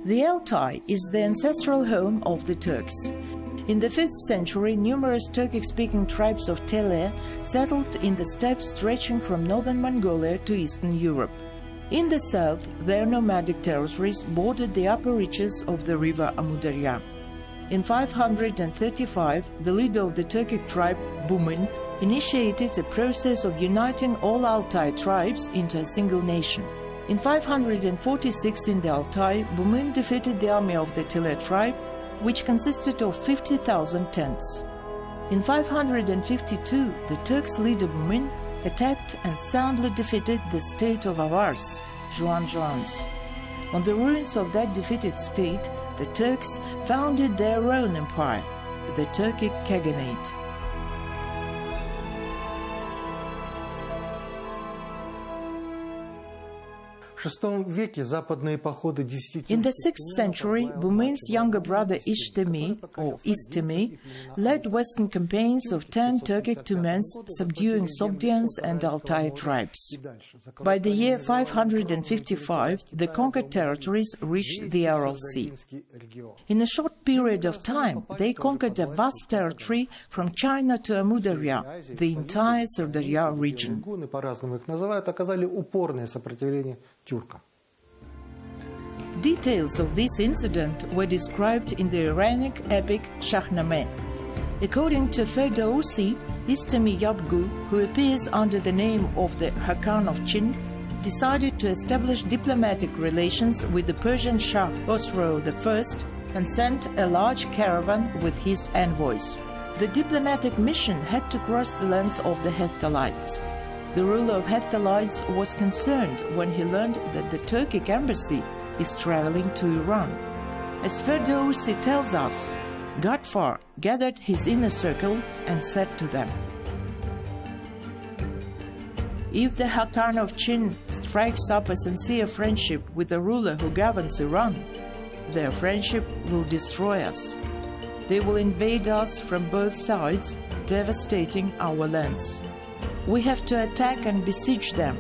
The Altai is the ancestral home of the Turks. In the 5th century, numerous Turkic-speaking tribes of Tele settled in the steppes stretching from northern Mongolia to eastern Europe. In the south, their nomadic territories bordered the upper reaches of the river Amudarya. In 535, the leader of the Turkic tribe, Bumin, initiated a process of uniting all Altai tribes into a single nation. In 546 in the Altai, Bumin defeated the army of the Tele tribe, which consisted of 50,000 tents. In 552, the Turks' leader Bumin attacked and soundly defeated the state of Avars, Juan-Juans. On the ruins of that defeated state, the Turks founded their own empire, the Turkic kaganat. In the 6th century, Bumin's younger brother Ishtemi, or Istemi, led western campaigns of 10 Turkic Tumens, subduing Sogdians and Altai tribes. By the year 555, the conquered territories reached the Aral Sea. In a short period of time, they conquered a vast territory from China to Amudarya, the entire Sirdarya region. Details of this incident were described in the Iranic epic Shahnameh. According to Ferdowsi, Istemi Yabgu, who appears under the name of the Hakan of Chin, decided to establish diplomatic relations with the Persian Shah Khosrow I and sent a large caravan with his envoys. The diplomatic mission had to cross the lands of the Hephthalites. The ruler of Hephthalites was concerned when he learned that the Turkic embassy is traveling to Iran. As Ferdowsi tells us, Godfar gathered his inner circle and said to them, "If the Hakan of Chin strikes up a sincere friendship with the ruler who governs Iran, their friendship will destroy us. They will invade us from both sides, devastating our lands. We have to attack and besiege them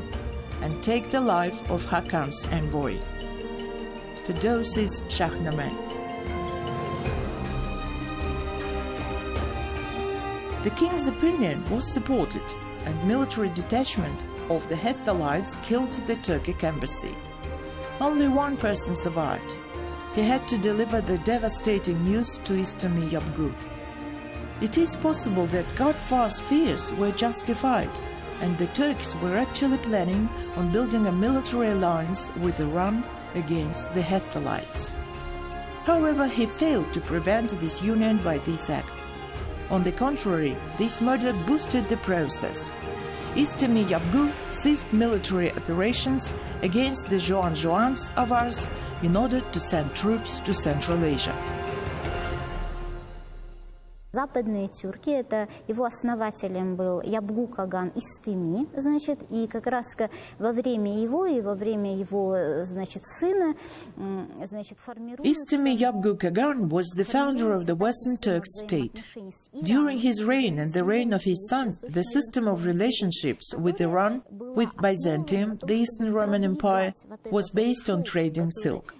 and take the life of Hakan's envoy." Ferdowsi's Shahnameh. The king's opinion was supported, and military detachment of the Hephthalites killed the Turkic embassy. Only one person survived. He had to deliver the devastating news to Istemi Yabgu. It is possible that Godfar's fears were justified, and the Turks were actually planning on building a military alliance with Iran against the Hephthalites. However, he failed to prevent this union by this act. On the contrary, this murder boosted the process. Istemi Yabgu ceased military operations against the Juan-Juans Avars in order to send troops to Central Asia. Западные тюрки, это его основателем был Ябгу Каган Истеми, значит, и как раз во время его и во время его, значит, сына, значит, формируется... Istemi Yabgu Kagan was the founder of the Western Turk state. During his reign and the reign of his son, the system of relationships with Iran, with Byzantium, the Eastern Roman Empire, was based on trading silk.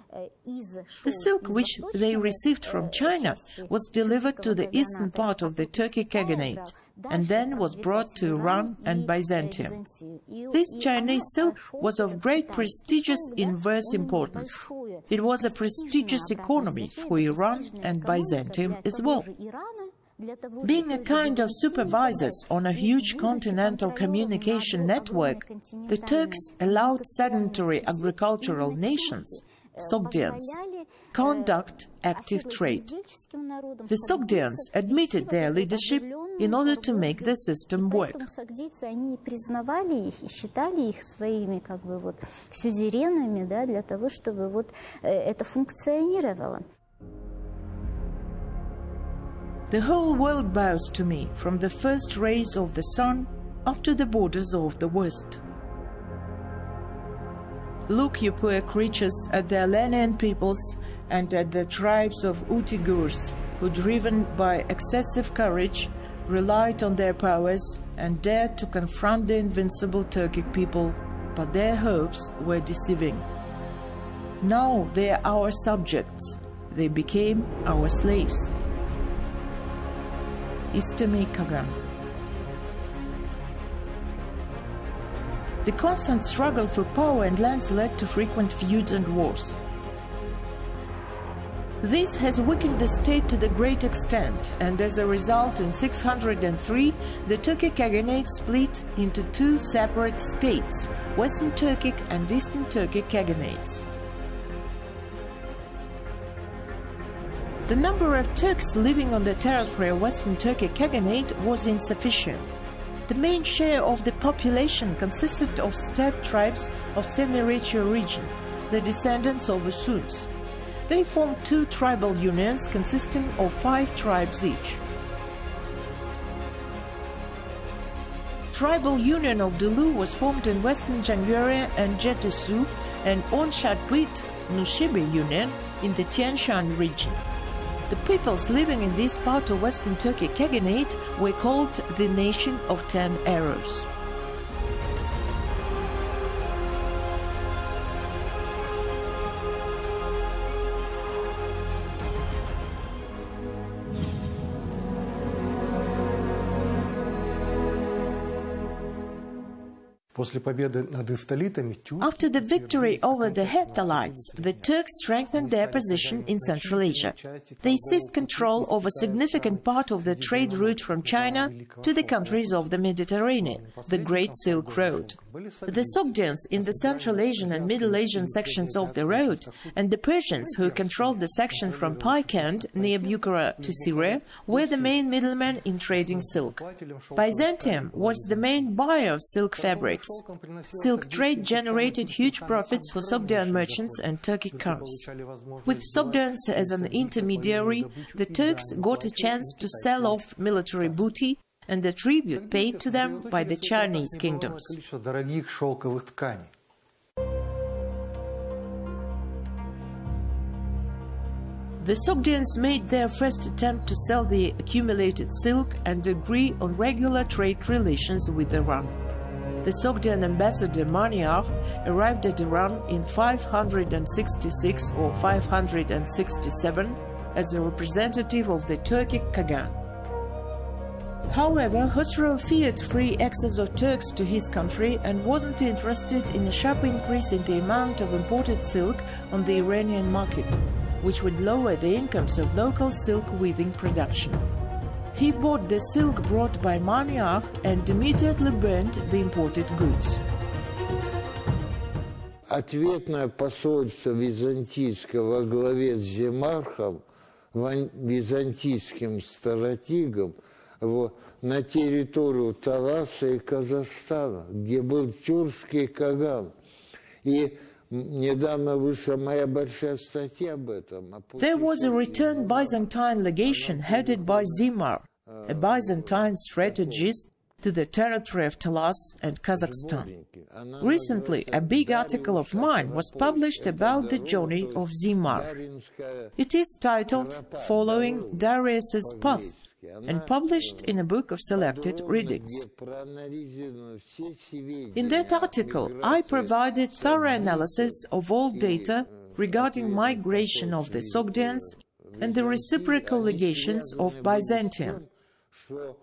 The silk which they received from China was delivered to the eastern part of the Turkic Khaganate and then was brought to Iran and Byzantium. This Chinese silk was of great prestigious inverse importance. It was a prestigious economy for Iran and Byzantium as well. Being a kind of supervisors on a huge continental communication network, the Turks allowed sedentary agricultural nations, Sogdians, conduct active trade. The Sogdians admitted their leadership in order to make the system work. The whole world bows to me from the first rays of the sun up to the borders of the west. Look, you poor creatures, at the Alanian peoples and at the tribes of Utigurs, who, driven by excessive courage, relied on their powers and dared to confront the invincible Turkic people, but their hopes were deceiving. Now they are our subjects. They became our slaves. İstemi Kagan. The constant struggle for power and lands led to frequent feuds and wars. This has weakened the state to the great extent, and as a result, in 603, the Turkic kaganate split into two separate states, Western Turkic and Eastern Turkic kaganates. The number of Turks living on the territory of Western Turkic Khaganate was insufficient. The main share of the population consisted of steppe tribes of Samarkand region, the descendants of Huns. They formed two tribal unions consisting of 5 tribes each. Tribal union of Dulu was formed in Western Jangueria and Jetusu, and Onshatwit Nushibi union in the Tian Shan region. The peoples living in this part of Western Turkic Khaganate were called the Nation of 10 Arrows. After the victory over the Hephthalites, the Turks strengthened their position in Central Asia. They seized control of a significant part of the trade route from China to the countries of the Mediterranean, the Great Silk Road. The Sogdians in the Central Asian and Middle Asian sections of the road, and the Persians who controlled the section from Paikand near Bukhara to Syria, were the main middlemen in trading silk. Byzantium was the main buyer of silk fabrics. Silk trade generated huge profits for Sogdian merchants and Turkic khans. With Sogdians as an intermediary, the Turks got a chance to sell off military booty and the tribute paid to them by the Chinese kingdoms. The Sogdians made their first attempt to sell the accumulated silk and agree on regular trade relations with Iran. The Sogdian ambassador Maniar arrived at Iran in 566 or 567 as a representative of the Turkic Khagan. However, Khosrow feared free access of Turks to his country and wasn't interested in a sharp increase in the amount of imported silk on the Iranian market, which would lower the incomes of local silk weaving production. He bought the silk brought by Maniar and immediately burned the imported goods. Ответное посольство византийского во главе с Зимархом, византийским стратегом, на территорию Таласа и Казахстана, где был тюркский каган. И недавно вышла моя большая статья об этом. There was a returned Byzantine legation headed by Zimar, a Byzantine strategist, to the territory of Talas and Kazakhstan. Recently, a big article of mine was published about the journey of Zimar. It is titled Following Darius's Path and published in a book of selected readings. In that article, I provided thorough analysis of all data regarding migration of the Sogdians and the reciprocal legations of Byzantium.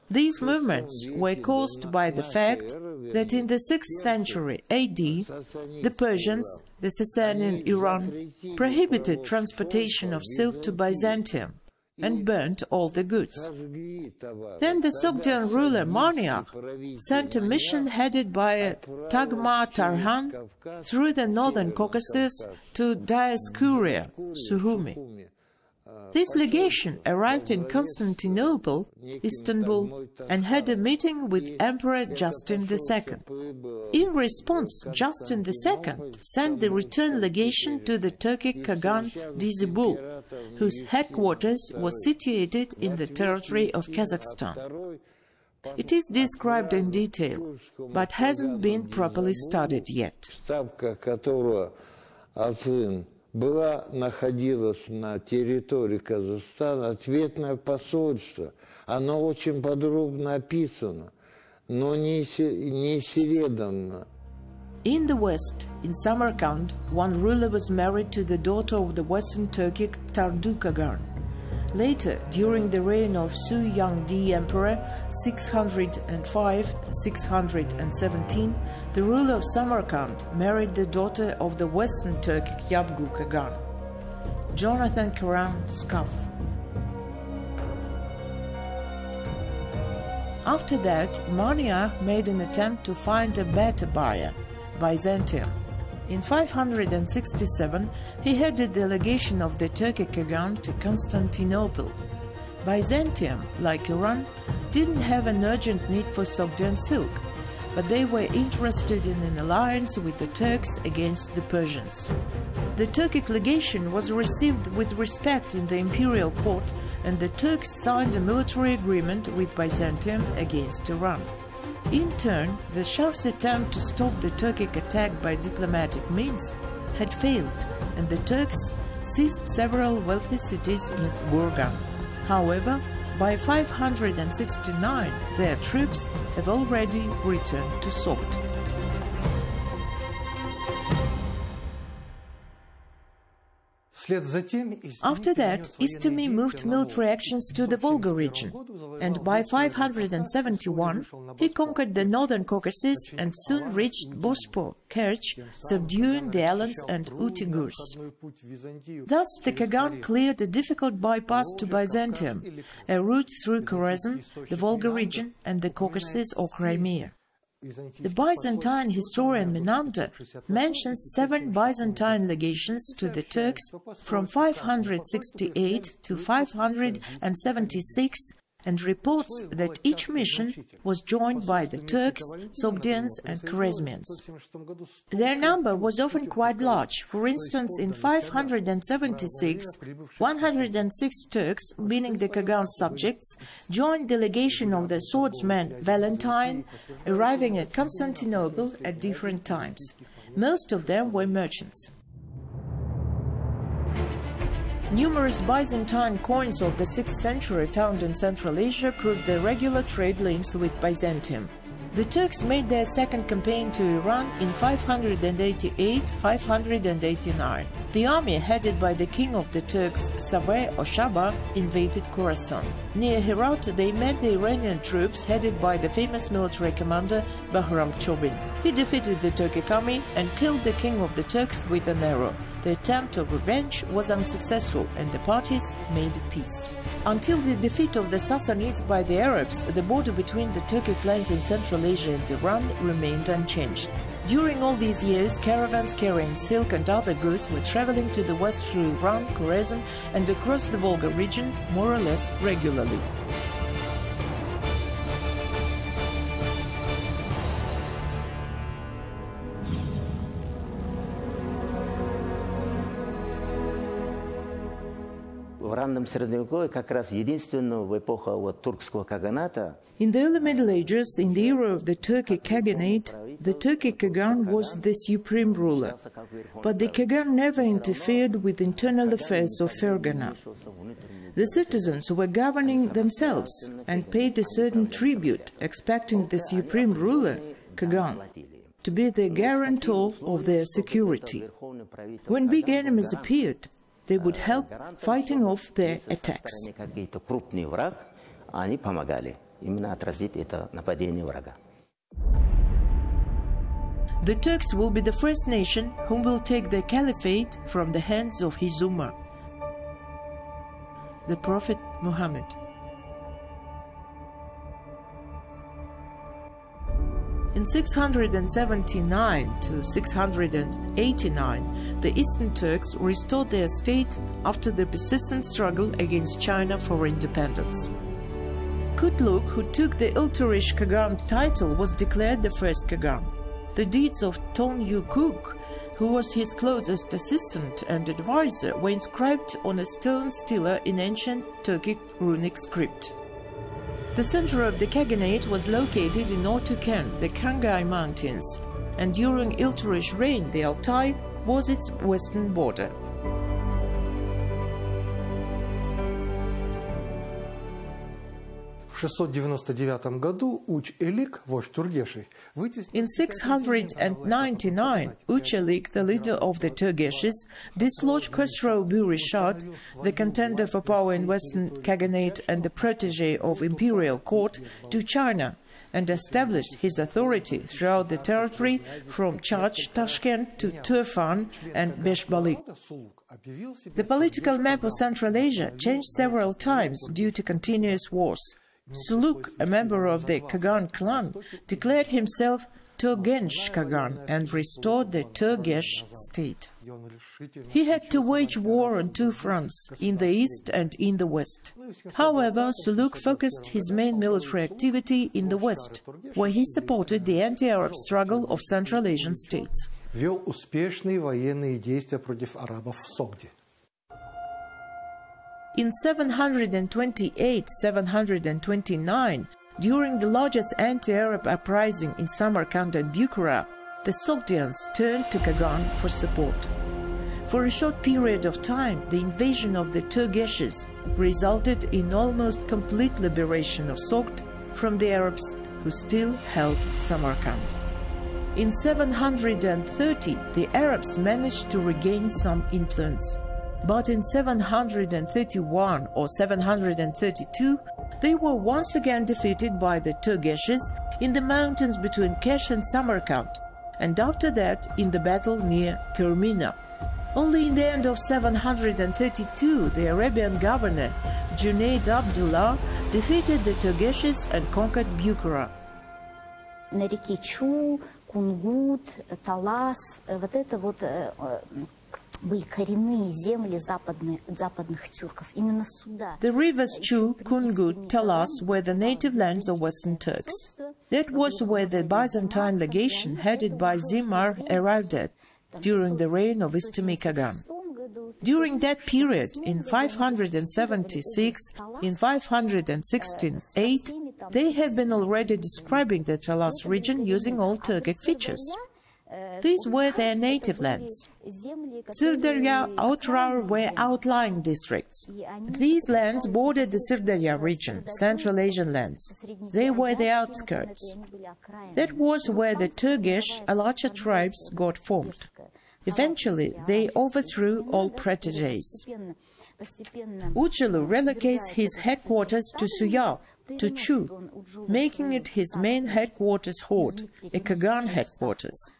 These movements were caused by the fact that in the 6th century AD, the Persians, the Sasanian Iran, prohibited transportation of silk to Byzantium and burnt all the goods. Then the Sogdian ruler Maniar sent a mission headed by Tagma Tarhan through the northern Caucasus to Dioscuria, Suhumi. This legation arrived in Constantinople, Istanbul, and had a meeting with Emperor Justin II. In response, Justin II sent the return legation to the Turkic Khagan Dizibul, whose headquarters was situated in the territory of Kazakhstan. It is described in detail, but hasn't been properly studied yet. Находилось на территории Казахстана ответное посольство. Оно очень подробно описано, но не исследовано. In the west, in Samarkand, one ruler was married to the daughter of the Western Turkic Kagan. Later, during the reign of Su Yangdi Emperor 605-617, the ruler of Samarkand married the daughter of the Western Turkic Kagan. Jonathan Karan Scuff. After that, Mania made an attempt to find a better buyer, Byzantium. In 567, he headed the legation of the Turkic Kagan to Constantinople. Byzantium, like Iran, didn't have an urgent need for Sogdian silk, but they were interested in an alliance with the Turks against the Persians. The Turkic legation was received with respect in the imperial court, and the Turks signed a military agreement with Byzantium against Iran. In turn, the Shah's attempt to stop the Turkic attack by diplomatic means had failed, and the Turks seized several wealthy cities in Gurgan. However, by 569, their troops have already returned to Sogd. After that, Istemi moved military actions to the Volga region, and by 571 he conquered the northern Caucasus and soon reached Bospor, Kerch, subduing the Alans and Utigurs. Thus, the Kagan cleared a difficult bypass to Byzantium, a route through Khorasan, the Volga region, and the Caucasus or Crimea. The Byzantine historian Menander mentions 7 Byzantine legations to the Turks from 568 to 576 and reports that each mission was joined by the Turks, Sogdians and Khwarezmians. Their number was often quite large. For instance, in 576, 106 Turks, meaning the Kagan subjects, joined the legation of the swordsman Valentine, arriving at Constantinople at different times. Most of them were merchants. Numerous Byzantine coins of the 6th century found in Central Asia prove the regular trade links with Byzantium. The Turks made their second campaign to Iran in 588-589. The army headed by the king of the Turks, Saveh or Shaba, invaded Khorasan. Near Herat, they met the Iranian troops headed by the famous military commander Bahram Chobin. He defeated the Turkic army and killed the king of the Turks with an arrow. The attempt of revenge was unsuccessful and the parties made peace. Until the defeat of the Sassanids by the Arabs, the border between the Turkic lands in Central Asia and Iran remained unchanged. During all these years, caravans carrying silk and other goods were traveling to the west through Iran, Khorasan, and across the Volga region more or less regularly. In the early Middle Ages, in the era of the Turkic Kaganate, the Turkic Kagan was the supreme ruler. But the Kagan never interfered with internal affairs of Fergana. The citizens were governing themselves and paid a certain tribute, expecting the supreme ruler, Kagan, to be the guarantor of their security. When big enemies appeared, they would help fighting off their attacks. The Turks will be the first nation who will take the caliphate from the hands of his Ummah, the Prophet Muhammad. In 679 to 689, the Eastern Turks restored their state after the persistent struggle against China for independence. Kutluk, who took the Ilturish Kagan title, was declared the first Kagan. The deeds of Ton Yukuk, who was his closest assistant and advisor, were inscribed on a stone stela in ancient Turkic runic script. The center of the Kaganate was located in Ortuken, the Kangai Mountains, and during Ilturish reign the Altai was its western border. In 699, Uçelik, the leader of the Turgeshes, dislodged Khosrow Burishad, the contender for power in Western Kaganate and the protege of imperial court, to China, and established his authority throughout the territory from Chach, Tashkent to Turfan and Beshbalik. The political map of Central Asia changed several times due to continuous wars. Suluk, a member of the Kagan clan, declared himself Turgench Kagan and restored the Turgesh state. He had to wage war on two fronts, in the east and in the west. However, Suluk focused his main military activity in the west, where he supported the anti-Arab struggle of Central Asian states. In 728-729, during the largest anti-Arab uprising in Samarkand and Bukhara, the Sogdians turned to Kagan for support. For a short period of time, the invasion of the Turgeshes resulted in almost complete liberation of Sogd from the Arabs who still held Samarkand. In 730, the Arabs managed to regain some influence. But in 731 or 732, they were once again defeated by the Turgeshes in the mountains between Kesh and Samarkand, and after that in the battle near Kermina. Only in the end of 732, the Arabian governor, Junaid Abdullah, defeated the Turgeshes and conquered Bukhara. На реке Чу, Кунгут, Талас, вот это вот были коренные земли западных тюрков. Именно сюда. The rivers Chu, Kungut, Talas were the native lands of Western Turks. That was where the Byzantine legation headed by Zimar arrived at during the reign of Istemi Kagan. During that period, in 576, in 516-8, they had been already describing the Talas region using all Turkic features. These were their native lands. Sirdarya, Outrar were outlying districts. These lands bordered the Sirdarya region, Central Asian lands. They were the outskirts. That was where the Turgesh Alacha tribes got formed. Eventually, they overthrew all proteges. Uçelu relocates his headquarters to Suya, to Chu, making it his main headquarters horde, a Kagan headquarters.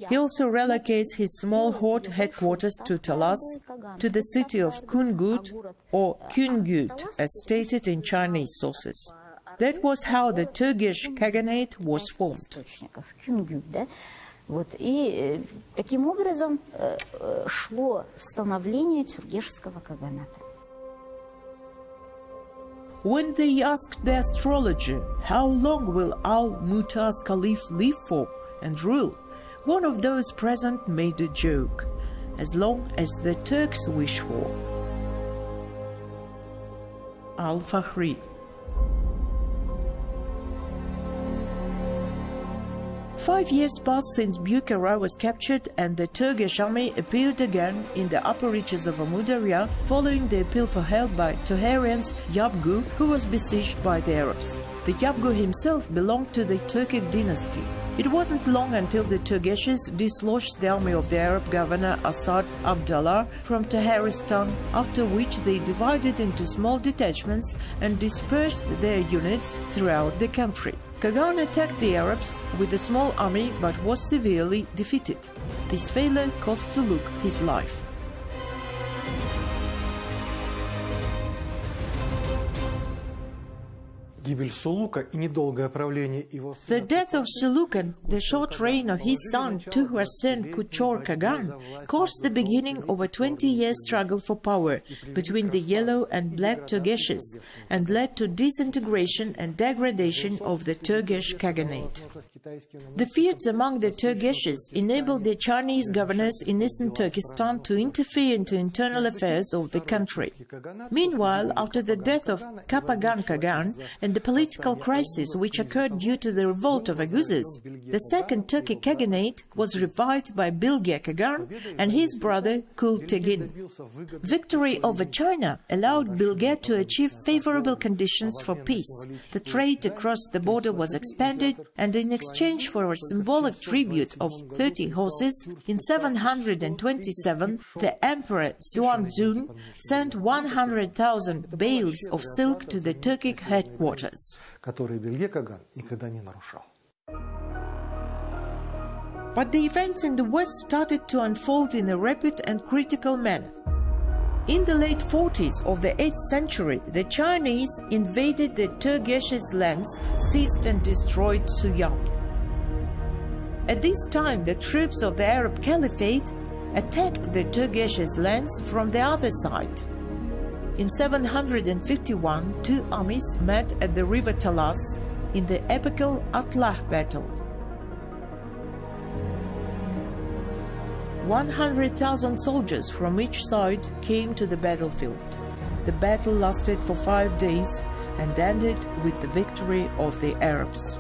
He also relocates his small horde headquarters to Talas, to the city of Kungut or Kungut, as stated in Chinese sources. That was how the Turkish Kaganate was formed. Вот, и таким образом шло становление тюргешского каганата. When they asked the astrologer, how long will Al-Mu'taz Caliph live for and rule, one of those present made a joke, as long as the Turks wish for. Al-Fakhri. 5 years passed since Bukhara was captured and the Turkish army appeared again in the upper reaches of Amudarya following the appeal for help by Toharian's Yabgu, who was besieged by the Arabs. The Yabgu himself belonged to the Turkic dynasty. It wasn't long until the Turgeshes dislodged the army of the Arab governor Asad Abdallah from Taharistan, after which they divided into small detachments and dispersed their units throughout the country. Kagan attacked the Arabs with a small army but was severely defeated. This failure cost Suluk his life. The death of Suluk and the short reign of his son Tuhrasen Kuchor Kagan caused the beginning of a 20-year struggle for power between the yellow and black Turgeshes and led to disintegration and degradation of the Turgesh Kaganate. The feuds among the Turgeshes enabled the Chinese governors in eastern Turkestan to interfere into internal affairs of the country. Meanwhile, after the death of Kapagan Kagan and and the political crisis which occurred due to the revolt of Aguzes, the second Turkic kaganate was revived by Bilge Kagan and his brother Kultegin. Victory over China allowed Bilge to achieve favorable conditions for peace. The trade across the border was expanded, and in exchange for a symbolic tribute of 30 horses, in 727 the Emperor Xuanzun sent 100,000 bales of silk to the Turkic headquarters. But the events in the West started to unfold in a rapid and critical manner. In the late 40s of the 8th century, the Chinese invaded the Turkish lands, seized and destroyed Suyab. At this time, the troops of the Arab Caliphate attacked the Turkish lands from the other side. In 751, two armies met at the river Talas in the epical Atlah battle. 100,000 soldiers from each side came to the battlefield. The battle lasted for 5 days and ended with the victory of the Arabs.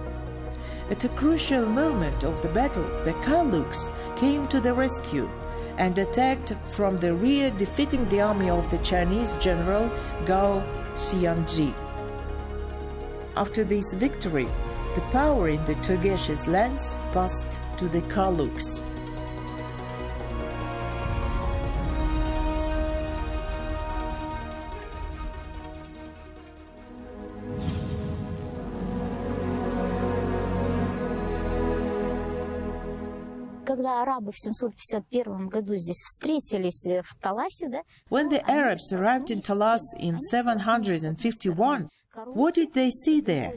At a crucial moment of the battle, the Kalmuks came to the rescue and attacked from the rear, defeating the army of the Chinese general Gao Xianji. After this victory, the power in the Turkish lands passed to the Kalmuks. When the Arabs arrived in Talas in 751, what did they see there?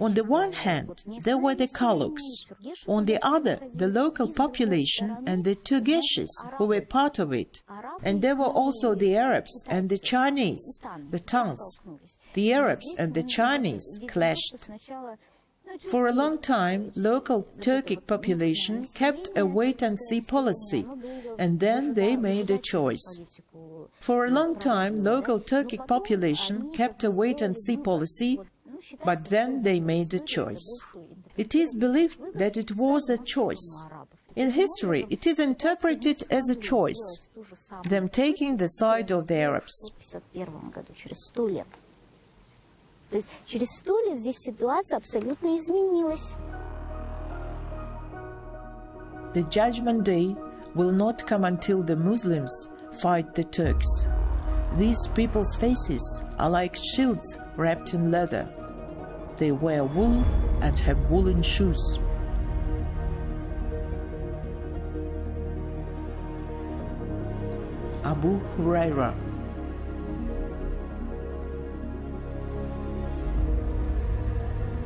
On the one hand, there were the Kalmuks. On the other, the local population and the Turgeshis, who were part of it. And there were also the Arabs and the Chinese, the Tans. The Arabs and the Chinese clashed. For a long time, local Turkic population kept a wait-and-see policy, and then they made a choice. For a long time, local Turkic population kept a wait-and-see policy, but then they made a choice. It is believed that it was a choice. In history, it is interpreted as a choice, them taking the side of the Arabs. То есть через 100 лет здесь ситуация абсолютно изменилась. The judgment day will not come until the Muslims fight the Turks. These people's faces are like shields wrapped in leather. They wear wool and have woolen shoes. Abu Huraira.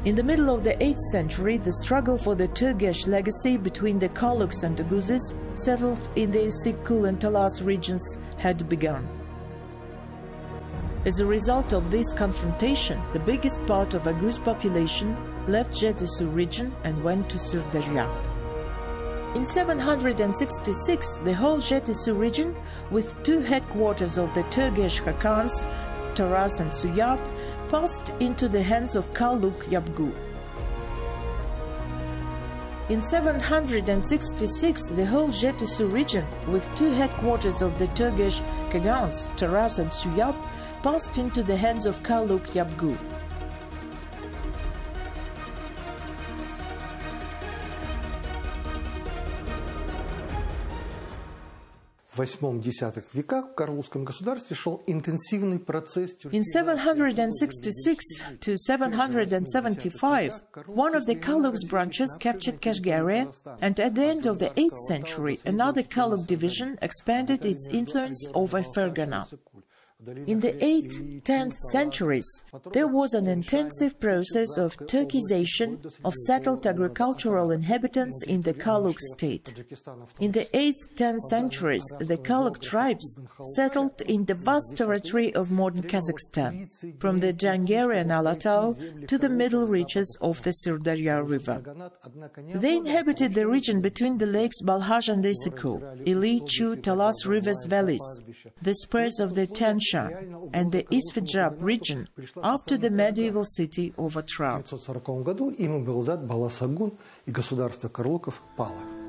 In the middle of the 8th century, the struggle for the Turkish legacy between the Kalmuks and the Aguzes, settled in the Sikul and Talas regions, had begun. As a result of this confrontation, the biggest part of Aguz population left Jetesu region and went to Sirdarya. In 766, the whole Jetesu region, with two headquarters of the Turkish Khakans, Taras and Suyab, passed into the hands of Kalmuk Yabgu. In 766, the whole Jetesu region, with two headquarters of the Turkish Khagans, Taras and Suyab, passed into the hands of Kalmuk Yabgu. В 8-10 веках в Карлузском государстве шел интенсивный процесс. In 766 to 775, one of the Kalmuk's branches captured Kashgaria, and at the end of the 8th century, another Kalmuk division expanded its influence over Fergana. In the 8th, 10th centuries, there was an intensive process of Turkization of settled agricultural inhabitants in the Kalmuk state. In the 8th, 10th centuries, the Kalmuk tribes settled in the vast territory of modern Kazakhstan, from the Jangarian Alatau to the middle reaches of the Sirdarya River. They inhabited the region between the lakes Balhaj and Isyku, Ili, Chu, Talas rivers valleys, the spurs of the Tian Russia and the East Punjab region up to the medieval city of Atra. В 1940 году им был взят Баласагун, и государство Карлуков пало.